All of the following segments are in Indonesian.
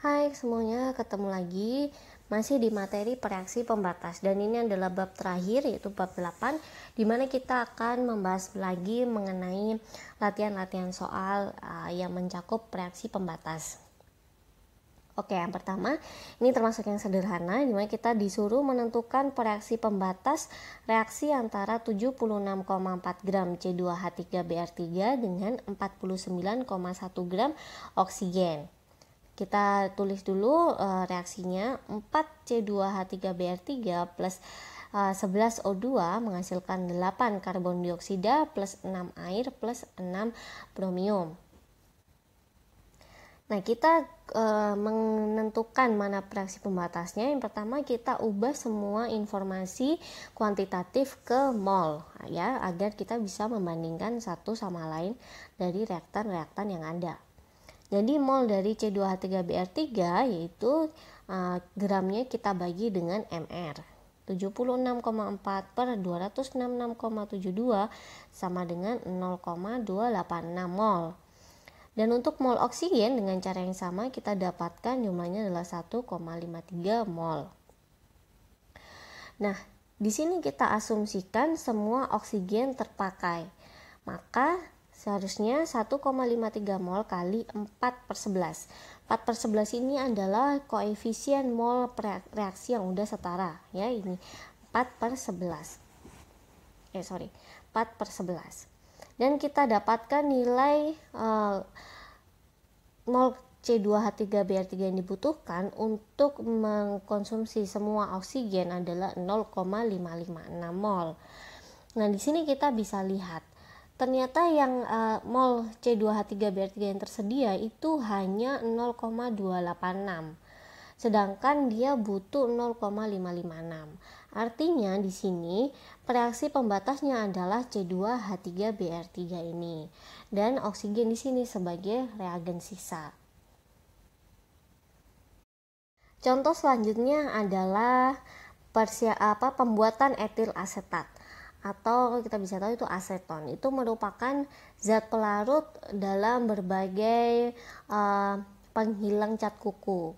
Hai semuanya, ketemu lagi masih di materi reaksi pembatas, dan ini adalah bab terakhir yaitu bab 8, di mana kita akan membahas lagi mengenai latihan-latihan soal yang mencakup reaksi pembatas. Oke, yang pertama ini termasuk yang sederhana, di mana kita disuruh menentukan reaksi pembatas reaksi antara 76,4 gram C2H3Br3 dengan 49,1 gram oksigen. Kita tulis dulu reaksinya. 4C2H3Br3 plus 11O2 menghasilkan 8 karbon dioksida plus 6 air plus 6 bromium. Nah, kita menentukan mana reaksi pembatasnya. Yang pertama kita ubah semua informasi kuantitatif ke mol ya, agar kita bisa membandingkan satu sama lain dari reaktan-reaktan yang ada. Jadi mol dari C2H3Br3 yaitu gramnya kita bagi dengan mR. 76,4 per 266,72 sama dengan 0,286 mol. Dan untuk mol oksigen dengan cara yang sama kita dapatkan jumlahnya adalah 1,53 mol. Nah, di sini kita asumsikan semua oksigen terpakai. Maka seharusnya 1,53 mol kali 4/11. 4/11 ini adalah koefisien mol reaksi yang udah setara ya, ini 4/11. 4/11. Dan kita dapatkan nilai mol C2H3Br3 yang dibutuhkan untuk mengkonsumsi semua oksigen adalah 0,556 mol. Nah, di sini kita bisa lihat ternyata yang mol C2H3Br3 yang tersedia itu hanya 0,286. Sedangkan dia butuh 0,556. Artinya di sini reaksi pembatasnya adalah C2H3Br3 ini, dan oksigen di sini sebagai reagen sisa. Contoh selanjutnya adalah pembuatan etil asetat, atau kita bisa tahu itu aseton. Itu merupakan zat pelarut dalam berbagai penghilang cat kuku.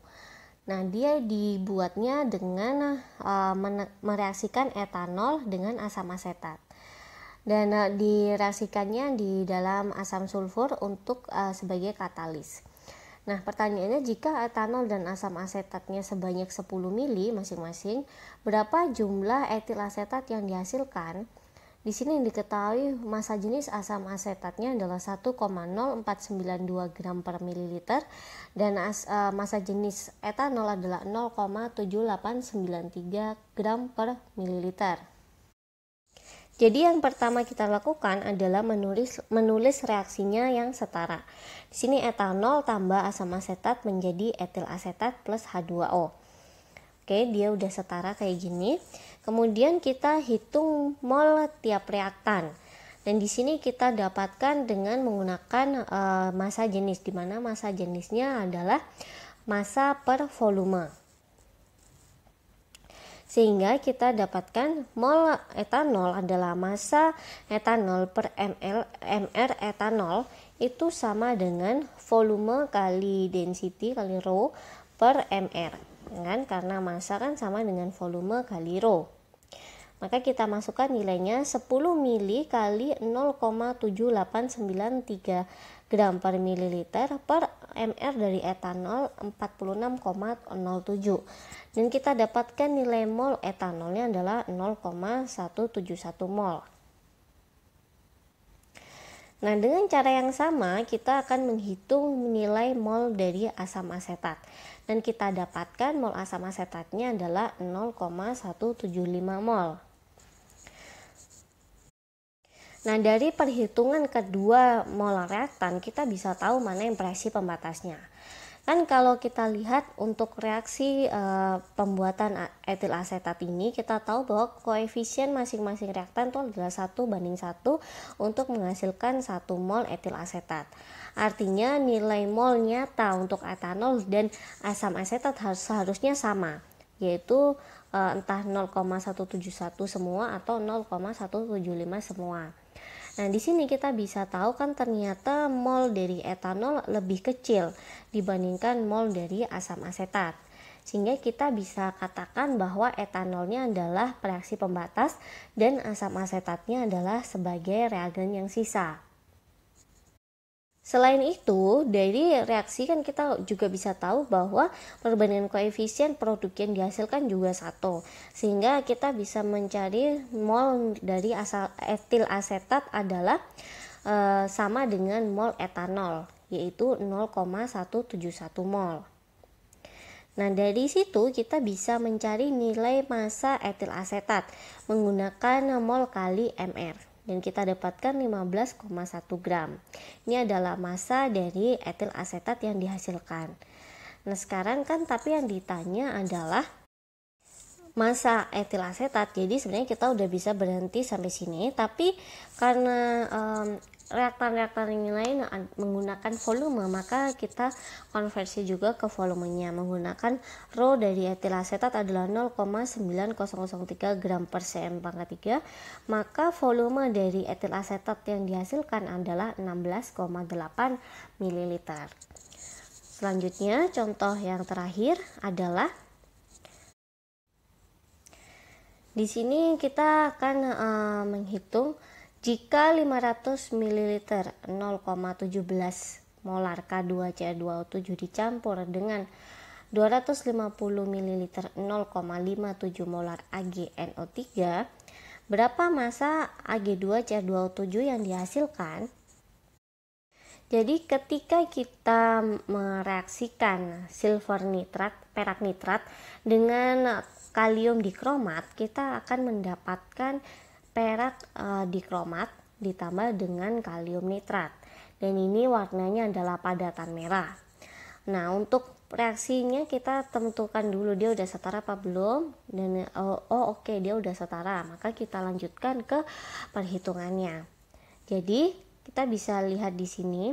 Nah, dia dibuatnya dengan mereaksikan etanol dengan asam asetat, dan direaksikannya di dalam asam sulfur untuk sebagai katalis. Nah, pertanyaannya, jika etanol dan asam asetatnya sebanyak 10 mili masing-masing, berapa jumlah etil asetat yang dihasilkan? Di sini diketahui massa jenis asam asetatnya adalah 1,0492 gram per mililiter, dan massa jenis etanol adalah 0,7893 gram per mililiter. Jadi yang pertama kita lakukan adalah menulis reaksinya yang setara. Di sini etanol tambah asam asetat menjadi etil asetat plus H2O. Oke, dia udah setara kayak gini. Kemudian kita hitung mol tiap reaktan. Dan di sini kita dapatkan dengan menggunakan massa jenis, di mana massa jenisnya adalah massa per volume. Sehingga kita dapatkan mol etanol adalah massa etanol per mR etanol itu sama dengan volume kali density kali rho per mR, kan? Karena massa kan sama dengan volume kali rho. Maka kita masukkan nilainya 10 mili kali 0,7893 gram per mililiter per mR dari etanol 46,07, dan kita dapatkan nilai mol etanolnya adalah 0,171 mol. Nah, dengan cara yang sama kita akan menghitung nilai mol dari asam asetat, dan kita dapatkan mol asam asetatnya adalah 0,175 mol. Nah, dari perhitungan kedua mol reaktan kita bisa tahu mana yang reaksi pembatasnya. Kan kalau kita lihat untuk reaksi pembuatan etil asetat ini, kita tahu bahwa koefisien masing-masing reaktan itu adalah 1:1 untuk menghasilkan 1 mol etil asetat. Artinya nilai mol nyata untuk etanol dan asam asetat seharusnya sama, yaitu entah 0,171 semua atau 0,175 semua. Nah, di sini kita bisa tahu kan ternyata mol dari etanol lebih kecil dibandingkan mol dari asam asetat. Sehingga kita bisa katakan bahwa etanolnya adalah reaksi pembatas dan asam asetatnya adalah sebagai reagen yang sisa. Selain itu, dari reaksi kan kita juga bisa tahu bahwa perbandingan koefisien produk yang dihasilkan juga satu. Sehingga kita bisa mencari mol dari etil asetat adalah sama dengan mol etanol, yaitu 0,171 mol. Nah, dari situ kita bisa mencari nilai massa etil asetat menggunakan mol kali mR. Dan kita dapatkan 15,1 gram. Ini adalah massa dari etil asetat yang dihasilkan. Nah, sekarang kan tapi yang ditanya adalah massa etil asetat. Jadi sebenarnya kita udah bisa berhenti sampai sini, tapi karena reaktan-reaktan yang lain menggunakan volume, maka kita konversi juga ke volumenya menggunakan rho dari etil asetat adalah 0,9003 gram per cm pangkat 3, maka volume dari etil asetat yang dihasilkan adalah 16,8 ml. Selanjutnya contoh yang terakhir adalah di sini kita akan menghitung jika 500 ml 0,17 molar K2CR2O7 dicampur dengan 250 ml 0,57 molar AgNO3, berapa massa Ag2CR2O7 yang dihasilkan? Jadi ketika kita mereaksikan silver nitrat, perak nitrat dengan kalium dikromat, kita akan mendapatkan perak dikromat ditambah dengan kalium nitrat, dan ini warnanya adalah padatan merah. Nah, untuk reaksinya kita tentukan dulu dia udah setara apa belum, dan oke, dia udah setara, maka kita lanjutkan ke perhitungannya. Jadi kita bisa lihat di sini,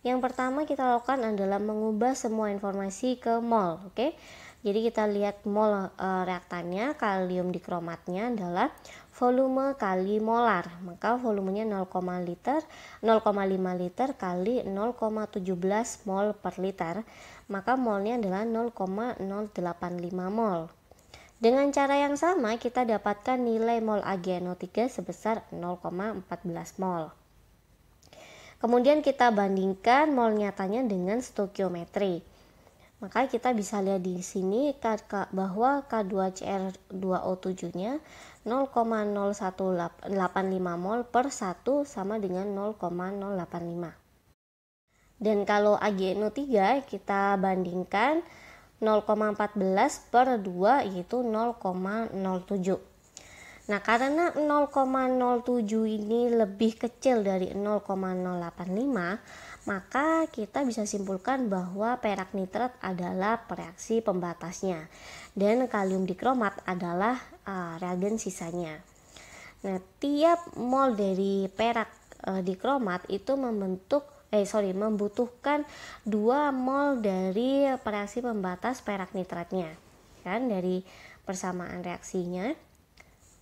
yang pertama kita lakukan adalah mengubah semua informasi ke mol. Oke, jadi kita lihat mol reaktannya, kalium dikromatnya adalah volume kali molar, maka volumenya 0,5 liter kali 0,17 mol per liter, maka molnya adalah 0,085 mol. Dengan cara yang sama kita dapatkan nilai mol AgNO3 sebesar 0,14 mol. Kemudian kita bandingkan mol nyatanya dengan stoikiometri. Maka kita bisa lihat di sini bahwa K2CR2O7-nya 0,0185 mol per 1 sama dengan 0,085. Dan kalau AgNO3 kita bandingkan 0,14 per 2 yaitu 0,07. Nah, karena 0,07 ini lebih kecil dari 0,085, maka kita bisa simpulkan bahwa perak nitrat adalah reaksi pembatasnya dan kalium dikromat adalah reagen sisanya. Nah, tiap mol dari perak dikromat itu membutuhkan 2 mol dari reaksi pembatas perak nitratnya, kan, dari persamaan reaksinya.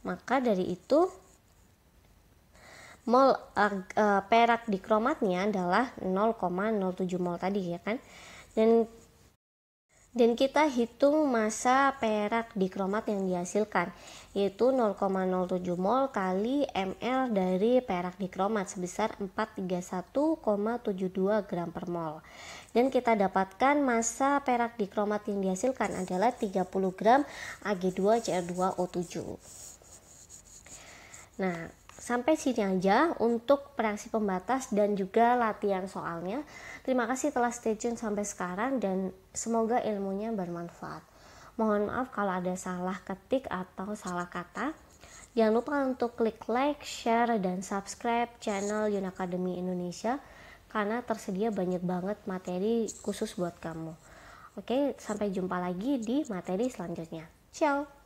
Maka dari itu mol perak dikromatnya adalah 0,07 mol tadi, ya kan. Dan kita hitung massa perak dikromat yang dihasilkan, yaitu 0,07 mol kali ml dari perak dikromat sebesar 431,72 gram per mol. Dan kita dapatkan massa perak dikromat yang dihasilkan adalah 30 gram Ag2CR2O7. Nah, sampai sini aja untuk reaksi pembatas dan juga latihan soalnya. Terima kasih telah stay tune sampai sekarang dan semoga ilmunya bermanfaat. Mohon maaf kalau ada salah ketik atau salah kata. Jangan lupa untuk klik like, share, dan subscribe channel Unacademy Indonesia karena tersedia banyak banget materi khusus buat kamu. Oke, sampai jumpa lagi di materi selanjutnya. Ciao!